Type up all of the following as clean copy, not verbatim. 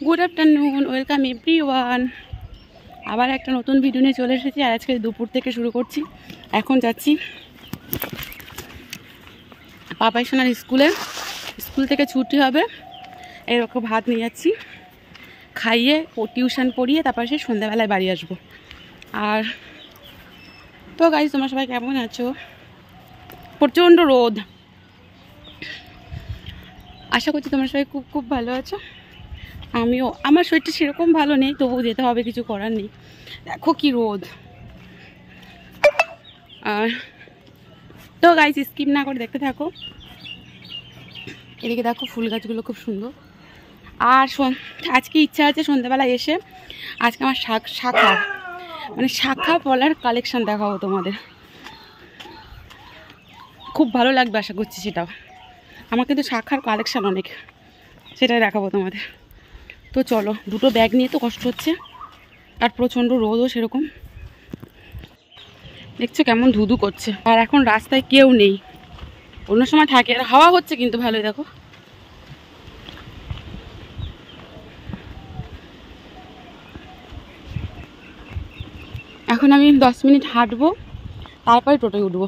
Good afternoon, welcome everyone. আবার একটা নতুন ভিডিও নিয়ে চলে এসেছি। আর আজকে দুপুর থেকে শুরু করছি। এখন যাচ্ছি পাপাই সোনার স্কুল থেকে ছুটি হবে, এরকম ভাত নিয়ে যাচ্ছি, খাইয়ে টিউশন পড়িয়ে তারপর সে সন্ধ্যাবেলায় বাড়ি আসবো। আর তো গাইস, তোমরা সবাই কেমন আছো? প্রচণ্ড রোদ, আশা করছি তোমরা সবাই খুব খুব ভালো আছো। আমিও, আমার শরীরটা সেরকম ভালো নেই, তবুও যেতে হবে, কিছু করার নেই। দেখো কি রোদ। আর তো গাইস, স্কিপ না করে দেখতে থাকো। এদিকে দেখো ফুল গাছগুলো খুব সুন্দর। আর আজকে ইচ্ছা আছে সন্ধ্যাবেলায় এসে আজকে আমার শাখা পলার কালেকশন দেখাবো তোমাদের। খুব ভালো লাগবে আশা করছি সেটাও। আমার কিন্তু শাখার কালেকশন অনেক, সেটাই দেখাবো তোমাদের। তো চলো, দুটো ব্যাগ নিয়ে তো কষ্ট হচ্ছে, আর প্রচণ্ড রোদও সেরকম। দেখছো কেমন ধুধু করছে। আর এখন রাস্তায় কেউ নেই, অন্য সময় থাকে। আর হাওয়া হচ্ছে কিন্তু ভালোই, দেখো। এখন আমি 10 মিনিট হাঁটবো, তারপরে টোটোয় উঠবো।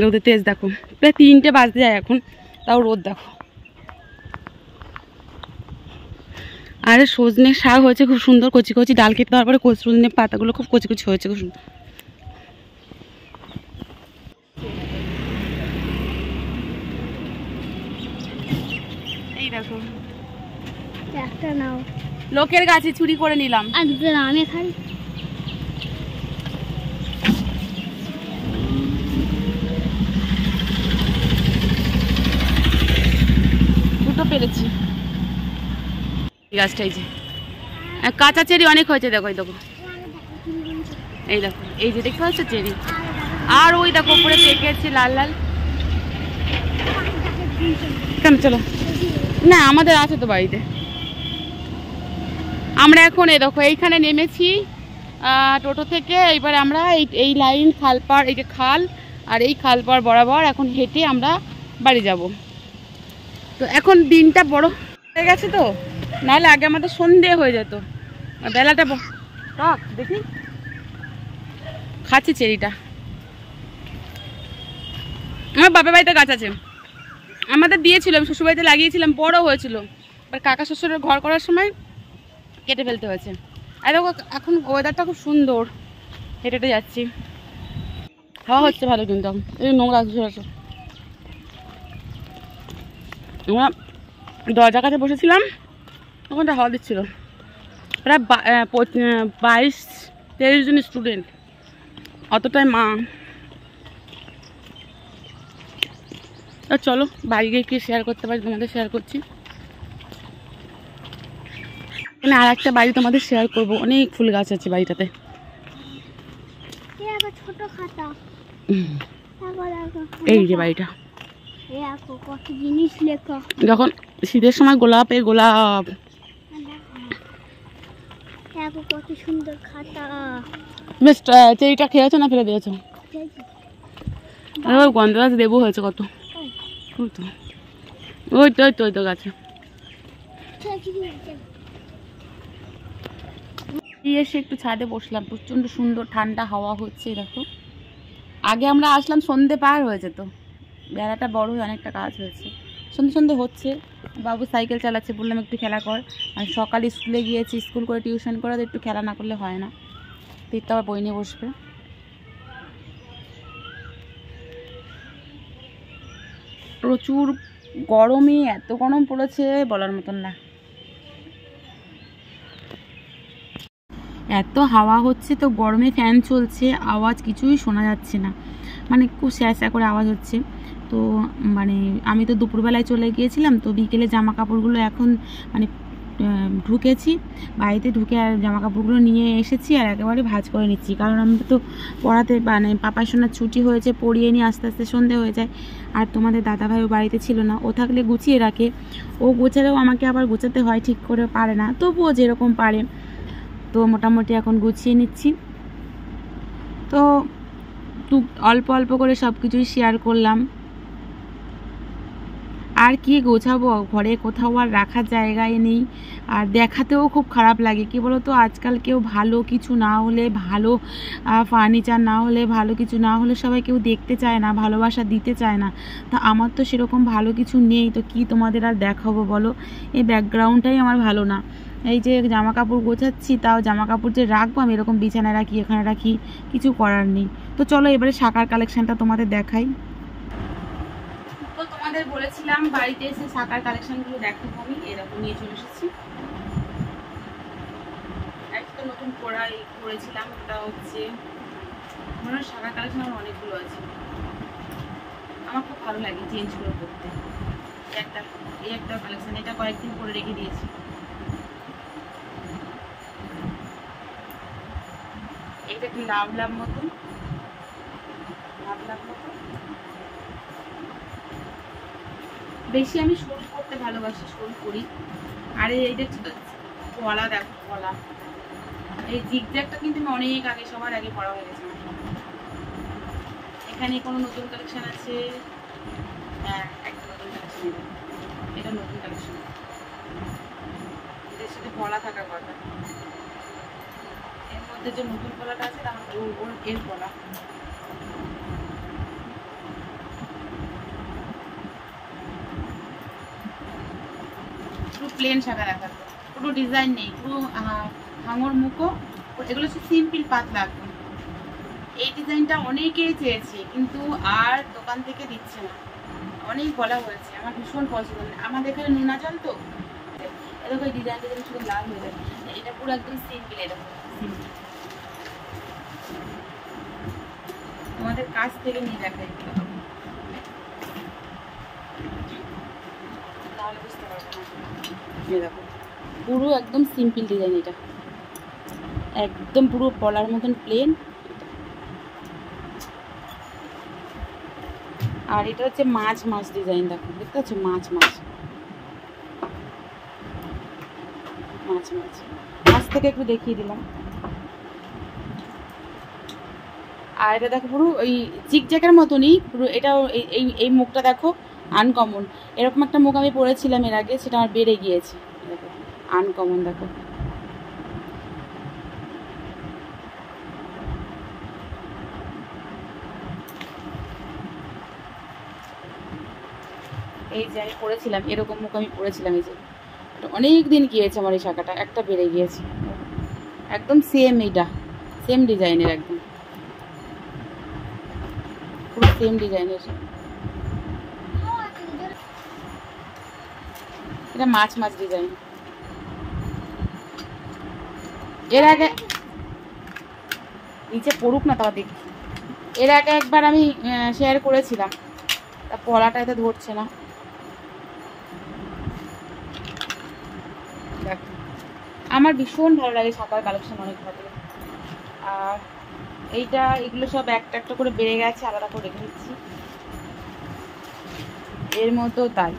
রোদের তেজ দেখো, প্রায় 3টে বাজতে যায় এখন, তাও রোদ দেখো। আর সজনে শাক হয়েছে খুব সুন্দর, কচি কচি ডাল কেটে দেওয়ার পরে সজনে পাতাগুলো খুব কচি কচি হয়েছে, খুব সুন্দর। এই দেখো, একটা নাও। লোকের গাছে চুরি করে নিলাম। আমি খাই। দুটো পেরেছি। গাছটা এই যে কাঁচা চেরি অনেক হয়েছে, দেখো এই দেখো, এই দেখো, এই যে দেখতে পাচ্ছ চেরি। আর ওই দেখো উপরে পেকেছে লাল লাল। কেন, চলো না, আমাদের আছে তো বাড়িতে। আমরা এখন এই দেখো এইখানে নেমেছি টোটো থেকে। এইবার আমরা এই লাইন খালপাড়, এই যে খাল, আর এই খালপাড় বরাবর এখন হেঁটে আমরা বাড়ি যাব। তো এখন দিনটা বড় হয়ে গেছে, তো নাহলে আগে আমাদের সন্ধে হয়ে যেত। বেলাটা টক দেখি, খাচ্ছি চেরিটা। আমার বাপের বাড়িতে গাছ আছে, আমাদের দিয়েছিল, আমি শ্বশুরবাড়িতে লাগিয়েছিলাম, বড় হয়েছিল। এবার কাকা শ্বশুরের ঘর করার সময় কেটে ফেলতে হয়েছে। আর দেখো এখন ওয়েদারটা খুব সুন্দর, হেঁটে হেঁটে যাচ্ছি, হাওয়া হচ্ছে ভালো। কিন্তু এই নোংরা আছে। আমরা দরজার কাছে বসেছিলাম, ওখানটা হাওয়া দিচ্ছিল। প্রায় 22-23 জন স্টুডেন্ট, অতটাই মা। চলো বাড়ি গিয়ে কি শেয়ার করতে পারি তোমাদের শেয়ার করছি। এখানে আর একটা বাড়ি তোমাদের শেয়ার করবো, অনেক ফুল গাছ আছে বাড়িটাতে। এই যে বাড়িটা, যখন শীতের সময় গোলাপ কত সুন্দর খাতা। বেশ, চেরিটা খেয়েছো না ফেলে দিয়েছো? গন্ধরাজ দেবো হয়েছে কত, ওই তো গাছে। এসে একটু ছাদে বসলাম, প্রচণ্ড সুন্দর ঠান্ডা হাওয়া হচ্ছে। দেখো আগে আমরা আসলাম সন্ধে পার হয়ে যেত, বেলাটা বড় হয়ে অনেকটা কাজ হয়েছে। সন্ধে হচ্ছে, বাবু সাইকেল চালাচ্ছে, বললাম একটু খেলা কর। আর সকালে স্কুলে গিয়েছি, স্কুল করে টিউশন করে একটু খেলা না করলে হয় না। তো আবার বই নিয়ে বসবে। প্রচুর গরমে, এত গরম পড়েছে বলার মতন না। এত হাওয়া হচ্ছে, তো গরমে ফ্যান চলছে, আওয়াজ কিছুই শোনা যাচ্ছে না, মানে খুব স্যাঁচা করে আওয়াজ হচ্ছে। তো মানে আমি তো দুপুরবেলায় চলে গিয়েছিলাম, তো বিকেলে জামা কাপড়গুলো এখন মানে ঢুকেছি বাড়িতে, ঢুকে আর জামা কাপড়গুলো নিয়ে এসেছি, আর একেবারে ভাঁজ করে নিচ্ছি। কারণ আমি তো পড়াতে, মানে পাপার সোনার ছুটি হয়েছে, পড়িয়ে নিয়ে আস্তে আস্তে সন্ধে হয়ে যায়। আর তোমাদের দাদাভাইও বাড়িতে ছিল না, ও থাকলে গুছিয়ে রাখে, ও গোছালেও আমাকে আবার গোছাতে হয়, ঠিক করে পারে না, তবুও যেরকম পারে। তো মোটামুটি এখন গুছিয়ে নিচ্ছি। তো অল্প অল্প করে সব কিছুই শেয়ার করলাম। আর কি গোছাবো, ঘরে কোথাও আর রাখার জায়গায় নেই, আর দেখাতেও খুব খারাপ লাগে। কি বলো তো, আজকাল কেউ ভালো কিছু না হলে, ভালো ফার্নিচার না হলে, ভালো কিছু না হলে সবাই কেউ দেখতে চায় না, ভালোবাসা দিতে চায় না। তা আমার তো সেরকম ভালো কিছু নেই, তো কি তোমাদের আর দেখাবো বলো। এই ব্যাকগ্রাউন্ডটাই আমার ভালো না। এই যে জামা কাপড় গোছাচ্ছি, তাও জামা কাপড় যে রাখবো আমি এরকম বিছানায় রাখি, এখানে রাখি, কিছু করার নেই। তো চলো এবারে শাখার কালেকশনটা তোমাদের দেখাই। তো তোমাদের বলেছিলাম বাড়িতে এসে শাখার কালেকশনগুলো দেখাবো, আমি এরকম নিয়ে চলে এসেছি। একটা নতুন করেছিলাম, ওটা হচ্ছে মনে হয় শাখার কালেকশন আমার অনেকগুলো আছে, আমার খুব ভালো লাগে চেঞ্জ করে করতে। এই একটা কালেকশন, এটা কয়েকদিন পরে রেখে দিয়েছি। এটা একটু লাভ লাভ মতন, বেশি আমি সরু করতে ভালোবাসি, সরু করি। আর এইটা গলা দেখো, গলা এই জিগজ্যাগটা কিন্তু আমি অনেক আগে, সবার আগে পড়া হয়ে গেছে। এখানে কোনো নতুন কালেকশন আছে? হ্যাঁ, একটা নতুন কালেকশন, এটা নতুন কালেকশন, এদের সাথে পলা থাকার কথা। এর মধ্যে যে নতুন পলাটা আছে ওর এর পলা। পুরো প্লেন শাখা দেখার, পুরো ডিজাইন নেই, পুরো হাঙর মুখো। এগুলো হচ্ছে সিম্পল পাতলা একদম। এই ডিজাইনটা অনেকেই চেয়েছে, কিন্তু আর দোকান থেকে দিচ্ছে না, অনেক বলা হয়েছে। আমার ভীষণ পছন্দ, আমাদের এখানে নোনা জল তো, এরকম এই ডিজাইনটা যেন শুধু লাল হয়ে যায়। এটা পুরো একদম সিম্পল, এরকম সিম্পল। তোমাদের কাছ থেকে নিয়ে দেখাই, তাহলে বুঝতে পারবো না। দেখো পুরো একদম সিম্পল ডিজাইন, এটা একদম পুরো পলার মতন প্লেন। আর এটা হচ্ছে মাছ মাছ ডিজাইন, দেখো দেখতে পাচ্ছ, মাছ মাছ মাছ মাছ মাছ থেকে একটু দেখিয়ে দিলাম। আর এটা দেখো পুরো ওই জিগজ্যাগের মতনই পুরো, এটাও এই মুখটা দেখো আনকমন। এরকম একটা মুখ আমি পরেছিলাম এর আগে, সেটা আমার বেড়ে গিয়েছে, দেখো আনকমন। দেখো এই যে আমি পরেছিলাম, এরকম মুখ আমি পরেছিলাম, এই যে অনেক দিন গিয়েছে আমার এই শাখাটা, একটা বেড়ে গিয়েছে একদম সেম, এইটা সেম ডিজাইনের, একদম পুরো সেম ডিজাইনের। এটা মাছ মাছ ডিজাইন। এর আগে নিচে পড়ুক না, তাও দেখি। এর আগে একবার আমি শেয়ার করেছিলাম, তা পলাটা এতে ধরছে না। দেখ, আমার ভীষণ ভালো লাগে শাখার কালেকশন, অনেক ভালো। আর এগুলো সব একটা একটা করে বেড়ে গেছে, আলাদা করে রেখে দিচ্ছি। এর মতো তাই,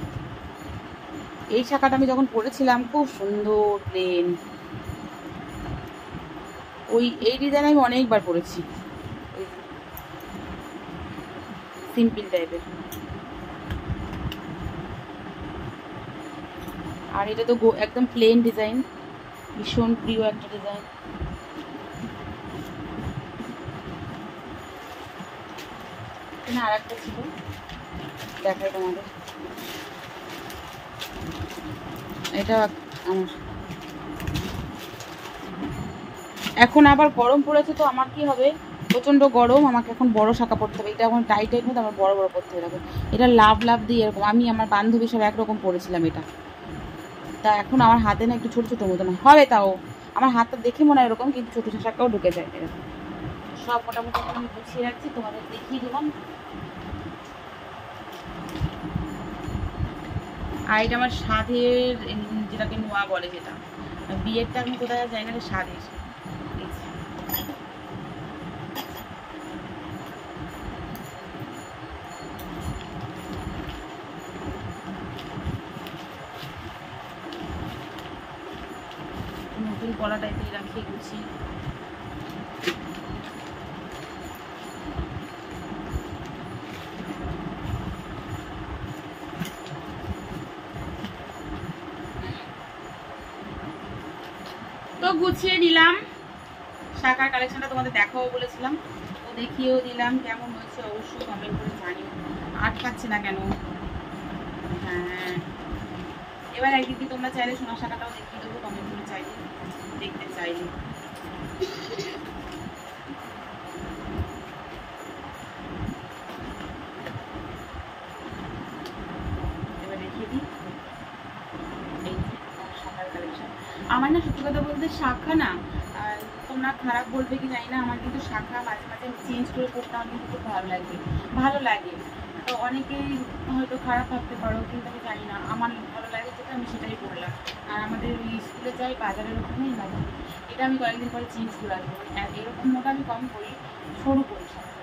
এই শাখাটা আমি যখন পরেছিলাম খুব সুন্দর প্লেন, এই ডিজাইন আমি অনেকবার পরেছি, সিম্পল টাইপের। আর এটা তো একদম প্লেন ডিজাইন, ভীষণ প্রিয় একটা ডিজাইন। এখানে আর একটা ছিল, দেখাই তোমাদের। এটা আমার এখন আবার গরম পড়েছে, তো আমার কি হবে, প্রচণ্ড গরম, আমাকে এখন বড় শাখা পরতে হবে। এটা এখন টাইটের মধ্যে আমার বড় বড় পরতে হবে। এটা লাভ লাভ দিয়ে এরকম, আমি আমার বান্ধবী সব একরকম পরেছিলাম এটা। তা এখন আমার হাতে না একটু ছোটো ছোটো মতন হবে, তাও আমার হাতটা দেখে মনে হয় এরকম, কিন্তু ছোটো শাখাও ঢুকে যায় এরকম। সব মোটামুটি আমি গুছিয়ে রাখছি, তোমাদের দেখিয়ে দিলাম। আর এটা আমার স্বাদের, যেটাকে নোয়া বলে, যেটা বিয়েরটা আমি কোথায় যাই না, স্বাদের। নতুন কলা টাইপের রাখিয়ে গুছিয়ে। গুছিয়ে নিলাম, শাখার কালেকশনটা তোমাদের দেখাবো বলেছিলাম, তো দেখিয়েও দিলাম। কেমন হয়েছে অবশ্যই কমেন্ট করে জানিও। আটকাচ্ছে না কেন? হ্যাঁ, এবার একদিন কি তোমরা চাইলে সোনার শাখাটাও দেখিয়ে দেবো, কমেন্ট করে চাইলে, দেখতে চাইলে। এবার দেখিয়ে দিই এই শাখার কালেকশন। আমার না সত্যি কথা বলতে শাখা না, তোমরা খারাপ বলবে কি জানি না, আমার কিন্তু শাখা মাঝে মাঝে চেঞ্জ করে পড়তে আমার কিন্তু খুব ভালো লাগে। তো অনেকেই হয়তো খারাপ ভাবতে পারো, কিন্তু আমি জানি না, আমার ভালো লাগে যেটা আমি সেটাই পড়লাম। আর আমাদের ওই স্কুলে যাই বাজারের ওখানেই বাজার, এটা আমি কয়েকদিন পরে চেঞ্জ করে আসবো। এরকম মোটা আমি কম করি, সরু করি শাখাটা।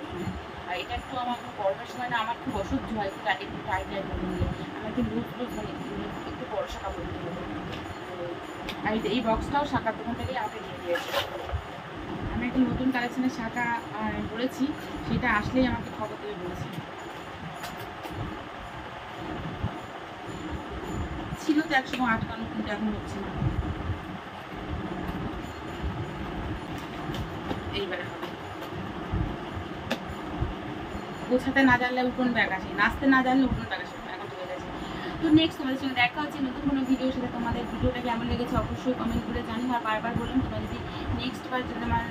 আর এটা একটু আমার গরমের সময় না আমার খুব অসহ্য হয়, একটু টাইট টাইট নিয়ে আমার একটু লুজ মানে একটু বড় শাখা পড়তে হবে। আর এই বক্সটাও শাখার দোকান থেকেই আমাকে দিয়ে দিয়েছে। আমি একটা নতুন কালেকশনের শাখা বলেছি, সেটা আসলেই আমাকে খবর দেবে বলেছি। ছিল তো একসময় আটকানো, কিন্তু এখন হচ্ছে না। এইবারে হবে। গোছাতে না জানলে উঠোন ব্যাগ আসে, নাচতে না জানলে উঠোন ব্যাগ আসে, এখন চলে গেছে। তো নেক্সট তোমাদের সঙ্গে দেখা হচ্ছে নতুন কোনো ভিডিওর সাথে। তোমাদের ভিডিওটা কেমন লেগেছে অবশ্যই কমেন্ট করে জানিও। আর বারবার বললাম, তোমরা যদি নেক্সট বার যদি আমার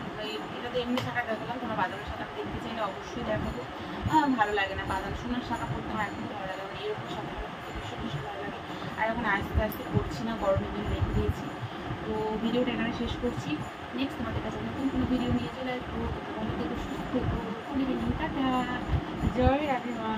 এটাতে এমনি শাখা দেখালাম, তোমরা বাজারের শাখা দেখতে চাইলে অবশ্যই দেখাবো। ভালো লাগে না বাজার সোনার শাখা পড়তে, আমার একদম ভালো লাগে না, এরকম শাখা ভীষণ ভীষণ ভালো লাগে। আর এখন আস্তে আস্তে করছি না, গরমের জন্য রেখে দিয়েছি। তো ভিডিওটা এখানে শেষ করছি। নেক্সট তোমাদের কাছে নতুন কোনো ভিডিও নিয়ে চলে আসবো। তোমাদের সুস্থ থেকো, টাটা, জয় রাধে মা।